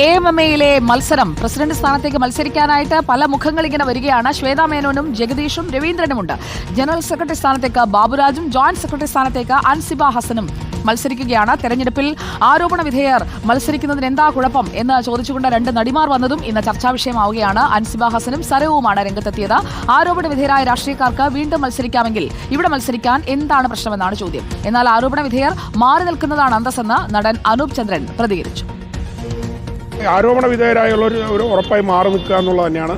AMMയിലെ മത്സരം പ്രസിഡന്റ് സ്ഥാനത്തേക്ക് മത്സരിക്കാനായിട്ട് പല മുഖങ്ങൾ ഇങ്ങനെ വരികയാണ്. ശ്വേതാ മേനോനും ജഗദീഷും രവീന്ദ്രനുമുണ്ട്. ജനറൽ സെക്രട്ടറി സ്ഥാനത്തേക്ക് ബാബുരാജും ജോയിന്റ് സെക്രട്ടറി സ്ഥാനത്തേക്ക് അൻസിബ ഹസനും മത്സരിക്കുകയാണ്. തെരഞ്ഞെടുപ്പിൽ ആരോപണ വിധേയർ മത്സരിക്കുന്നതിന് എന്താ കുഴപ്പം എന്ന് ചോദിച്ചുകൊണ്ട് രണ്ട് നടിമാർ വന്നതും ഇന്ന് ചർച്ചാ വിഷയമാവുകയാണ്. അൻസിബ ഹസനും സരവുമാണ് രംഗത്തെത്തിയത്. ആരോപണ വിധേയരായ രാഷ്ട്രീയക്കാർക്ക് വീണ്ടും മത്സരിക്കാമെങ്കിൽ ഇവിടെ മത്സരിക്കാൻ എന്താണ് പ്രശ്നമെന്നാണ് ചോദ്യം. എന്നാൽ ആരോപണ വിധേയർ മാറി നിൽക്കുന്നതാണ് അന്തസ്സെന്ന് നടൻ അനൂപ് ചന്ദ്രൻ പ്രതികരിച്ചു. ആരോപണ വിധേയരായുള്ള ഒരു ഉറപ്പായി മാറി നിൽക്കുക എന്നുള്ളത് തന്നെയാണ്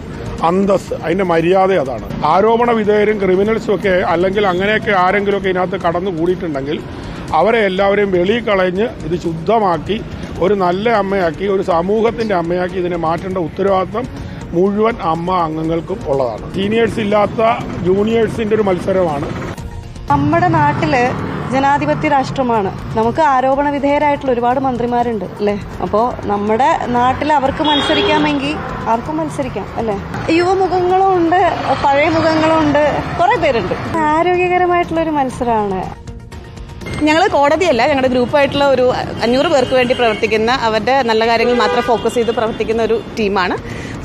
അന്തസ്, അതിൻ്റെ മര്യാദ അതാണ്. ആരോപണ വിധേയരും ക്രിമിനൽസും ഒക്കെ അല്ലെങ്കിൽ അങ്ങനെയൊക്കെ ആരെങ്കിലുമൊക്കെ ഇതിനകത്ത് കടന്നു കൂടിയിട്ടുണ്ടെങ്കിൽ അവരെ എല്ലാവരെയും വെളിയിൽ കളഞ്ഞ് ഇത് ശുദ്ധമാക്കി ഒരു നല്ല അമ്മയാക്കി, ഒരു സമൂഹത്തിൻ്റെ അമ്മയാക്കി ഇതിനെ മാറ്റേണ്ട ഉത്തരവാദിത്വം മുഴുവൻ അമ്മ അംഗങ്ങൾക്കും ഉള്ളതാണ്. സീനിയേഴ്സ് ഇല്ലാത്ത ജൂനിയേഴ്സിൻ്റെ ഒരു മത്സരമാണ്. നമ്മുടെ നാട്ടില് ജനാധിപത്യ രാഷ്ട്രമാണ്. നമുക്ക് ആരോപണ വിധേയരായിട്ടുള്ള ഒരുപാട് മന്ത്രിമാരുണ്ട് അല്ലേ. അപ്പോൾ നമ്മുടെ നാട്ടിൽ അവർക്ക് മത്സരിക്കാമെങ്കിൽ ആർക്കും മത്സരിക്കാം അല്ലേ. യുവമുഖങ്ങളും ഉണ്ട്, പഴയ മുഖങ്ങളും ഉണ്ട്, കുറേ പേരുണ്ട്. ആരോഗ്യകരമായിട്ടുള്ളൊരു മത്സരമാണ്. ഞങ്ങൾ കോടതിയല്ല, ഞങ്ങളുടെ ഗ്രൂപ്പായിട്ടുള്ള ഒരു 500 പേർക്ക് വേണ്ടി പ്രവർത്തിക്കുന്ന, അവരുടെ നല്ല കാര്യങ്ങൾ മാത്രം ഫോക്കസ് ചെയ്ത് പ്രവർത്തിക്കുന്ന ഒരു ടീമാണ്.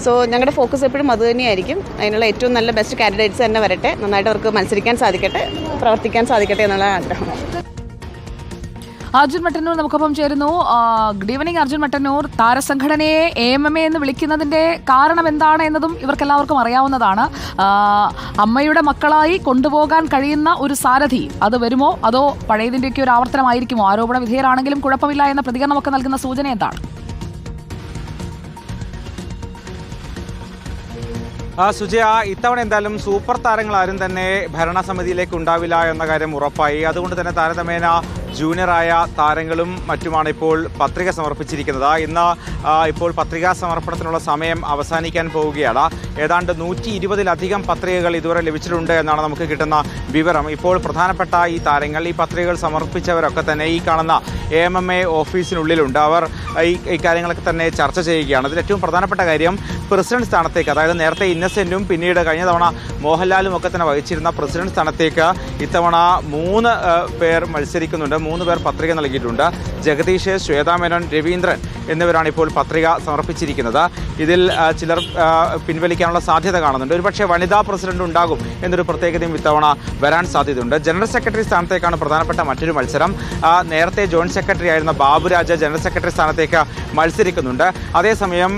സോ ഞങ്ങളുടെ ഫോക്കസ് എപ്പോഴും അത് തന്നെയായിരിക്കും. അതിനുള്ള ഏറ്റവും നല്ല ബെസ്റ്റ് കാൻഡിഡേറ്റ്സ് തന്നെ വരട്ടെ, നന്നായിട്ട് അവർക്ക് മത്സരിക്കാൻ സാധിക്കട്ടെ, പ്രവർത്തിക്കാൻ സാധിക്കട്ടെ എന്നുള്ള ആഗ്രഹം. അർജുൻ മട്ടന്നൂർ നമുക്കൊപ്പം ചേരുന്നു. Good evening Arjun Mattannur. താരസംഘടനയെ AMMA എന്ന് വിളിക്കുന്നതിന്റെ കാരണം എന്താണ് എന്നതും ഇവർക്കെല്ലാവർക്കും അറിയാവുന്നതാണ്. അമ്മയുടെ മക്കളായി കൊണ്ടുപോകാൻ കഴിയുന്ന ഒരു സാരഥി അത് വരുമോ, അതോ പഴയതിന്റെയൊക്കെ ഒരു ആവർത്തനമായിരിക്കുമോ? ആരോപണ വിധേയരാണെങ്കിലും കുഴപ്പമില്ല എന്ന പ്രതികരണമൊക്കെ നൽകുന്ന സൂചന എന്താണ്? സുജയ, ഇത്തവണ എന്തായാലും സൂപ്പർ താരങ്ങൾ ആരും തന്നെ ഭരണസമിതിയിലേക്ക് ഉണ്ടാവില്ല എന്ന കാര്യം ഉറപ്പായി. അതുകൊണ്ട് തന്നെ താരതമ്യേന ജൂനിയറായ താരങ്ങളും മറ്റുമാണ് ഇപ്പോൾ പത്രിക സമർപ്പിച്ചിരിക്കുന്നത്. ഇന്ന് ഇപ്പോൾ പത്രികാ സമർപ്പണത്തിനുള്ള സമയം അവസാനിക്കാൻ പോവുകയാണ്. ഏതാണ്ട് 120-ലധികം പത്രികകൾ ഇതുവരെ ലഭിച്ചിട്ടുണ്ട് എന്നാണ് നമുക്ക് കിട്ടുന്ന വിവരം. ഇപ്പോൾ പ്രധാനപ്പെട്ട ഈ താരങ്ങൾ, ഈ പത്രികകൾ സമർപ്പിച്ചവരൊക്കെ തന്നെ ഈ കാണുന്ന AMMA ഓഫീസിനുള്ളിലുണ്ട്. അവർ ഈ കാര്യങ്ങളൊക്കെ തന്നെ ചർച്ച ചെയ്യുകയാണ്. അതിൽ ഏറ്റവും പ്രധാനപ്പെട്ട കാര്യം പ്രസിഡന്റ് സ്ഥാനത്തേക്ക്, അതായത് നേരത്തെ ഇന്നസെന്റും പിന്നീട് കഴിഞ്ഞ തവണ മോഹൻലാലും ഒക്കെ തന്നെ വഹിച്ചിരുന്ന പ്രസിഡന്റ് സ്ഥാനത്തേക്ക് ഇത്തവണ 3 പേർ മത്സരിക്കുന്നുണ്ട്. 3 പേർ പത്രിക നൽകിയിട്ടുണ്ട്. ജഗദീഷ്, ശ്വേതാ മേനോൻ, രവീന്ദ്രൻ എന്നിവരാണ് ഇപ്പോൾ പത്രിക സമർപ്പിച്ചിരിക്കുന്നത്. ഇതിൽ ചിലർ പിൻവലിക്കാനുള്ള സാധ്യത കാണുന്നുണ്ട്. ഒരുപക്ഷെ വനിതാ പ്രസിഡന്റ് ഉണ്ടാകും എന്നൊരു പ്രത്യേകതയും ഇത്തവണ വരാൻ സാധ്യതയുണ്ട്. ജനറൽ സെക്രട്ടറി സ്ഥാനത്തേക്കാണ് പ്രധാനപ്പെട്ട മറ്റൊരു മത്സരം. നേരത്തെ ജോയിന്റ് സെക്രട്ടറി ആയിരുന്ന ബാബുരാജ് ജനറൽ സെക്രട്ടറി സ്ഥാനത്തേക്ക് മത്സരിക്കുന്നുണ്ട്. അതേസമയം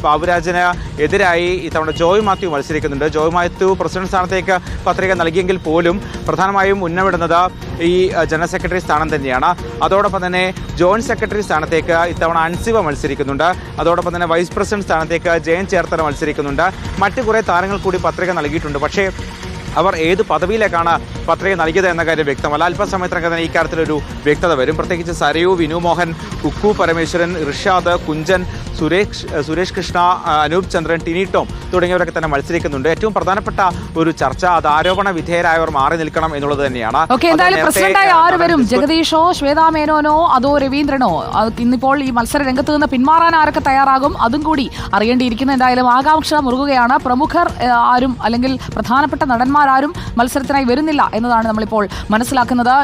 ബാബുരാജിന് എതിരായി ഇത്തവണ ജോയ് മാത്യു മത്സരിക്കുന്നുണ്ട്. ജോയ് മാത്യു പ്രസിഡന്റ് സ്ഥാനത്തേക്ക് പത്രിക നൽകിയെങ്കിൽ പോലും പ്രധാനമായും ഉന്നമിടുന്നത് ഈ ജനറൽ സെക്രട്ടറി സ്ഥാനം തന്നെയാണ്. അതോടൊപ്പം തന്നെ ജോയിന്റ് സെക്രട്ടറി സ്ഥാനത്തേക്ക് ഇത്തവണ അൻസിബ മത്സരിക്കുന്നുണ്ട്. അതോടൊപ്പം തന്നെ വൈസ് പ്രസിഡന്റ് സ്ഥാനത്തേക്ക് ജയൻ ചേർത്തല മത്സരിക്കുന്നുണ്ട്. മറ്റു കുറേ താരങ്ങൾ കൂടി പത്രിക നൽകിയിട്ടുണ്ട്. പക്ഷേ അവർ ഏത് പദവിയിലേക്കാണ് പത്രിക നൽകിയത് എന്ന കാര്യം വ്യക്തമല്ല. അല്പസമയത്തിനകം തന്നെ ഇക്കാര്യത്തിലൊരു വ്യക്തത വരും. പ്രത്യേകിച്ച് സരയു, വിനു മോഹൻ, കുക്കു പരമേശ്വരൻ, ഇർഷാദ്, കുഞ്ചൻ, സുരേഷ് കൃഷ്ണ, അനൂപ് ചന്ദ്രൻ, ടിനി ടോം തുടങ്ങിയവരൊക്കെ തന്നെ മത്സരിക്കുന്നുണ്ട്. ഏറ്റവും പ്രധാനപ്പെട്ട ഒരു ചർച്ച അത് ആരോപണ വിധേയരായവർ മാറി നിൽക്കണം എന്നുള്ളത് തന്നെയാണ്. പ്രസിഡന്റായി ആര് വരും? ജഗദീഷോ, ശ്വേതാ മേനോനോ, അതോ രവീന്ദ്രനോ? ഇന്നിപ്പോൾ ഈ മത്സര രംഗത്ത് നിന്ന് പിന്മാറാൻ ആരൊക്കെ തയ്യാറാകും അതും കൂടി അറിയേണ്ടിയിരിക്കുന്നു. എന്തായാലും ആകാംക്ഷ മുറുകുകയാണ്. പ്രമുഖർ ആരും അല്ലെങ്കിൽ പ്രധാനപ്പെട്ട നടന്മാരാരും മത്സരത്തിനായി വരുന്നില്ല എന്നതാണ് നമ്മളിപ്പോൾ മനസ്സിലാക്കുന്നത്.